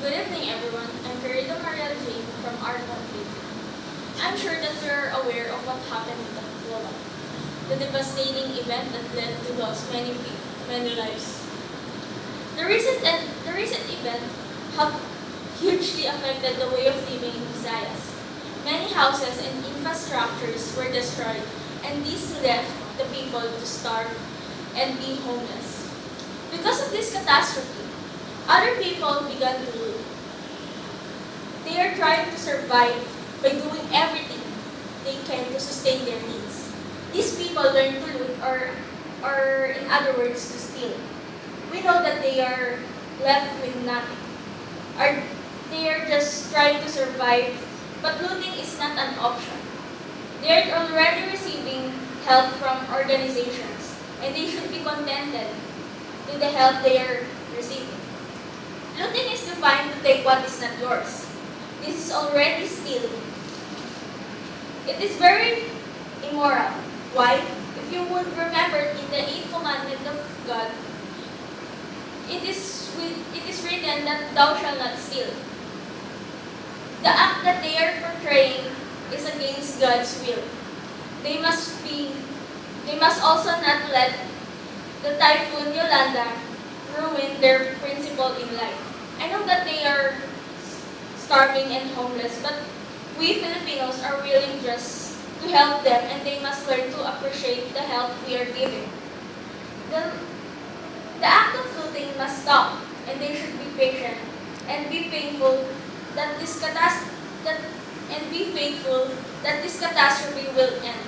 Good evening, everyone. I'm Querida Mariel Jane from our country. I'm sure that you're aware of what happened in Tacloban, the devastating event that led to loss many lives. The recent event have hugely affected the way of living in Visayas. Many houses and infrastructures were destroyed, and this left the people to starve and be homeless. Because of this catastrophe, other people began to loot. They are trying to survive by doing everything they can to sustain their needs. These people learn to loot or in other words, to steal. We know that they are left with nothing. They are just trying to survive, but looting is not an option. They are already receiving help from organizations, and they should be contented with the help they are receiving. Looting is defined to take what is not yours. This is already stealing. It is very immoral. Why? If you would remember in the 8th commandment of God, it is written that thou shalt not steal. The act that they are portraying is against God's will. They must also not let the typhoon Yolanda ruin their principle in life. I know that they are starving and homeless, but we Filipinos are willing just to help them, and they must learn to appreciate the help we are giving. The act of looting must stop, and they should be patient and be painful that this catastrophe will end.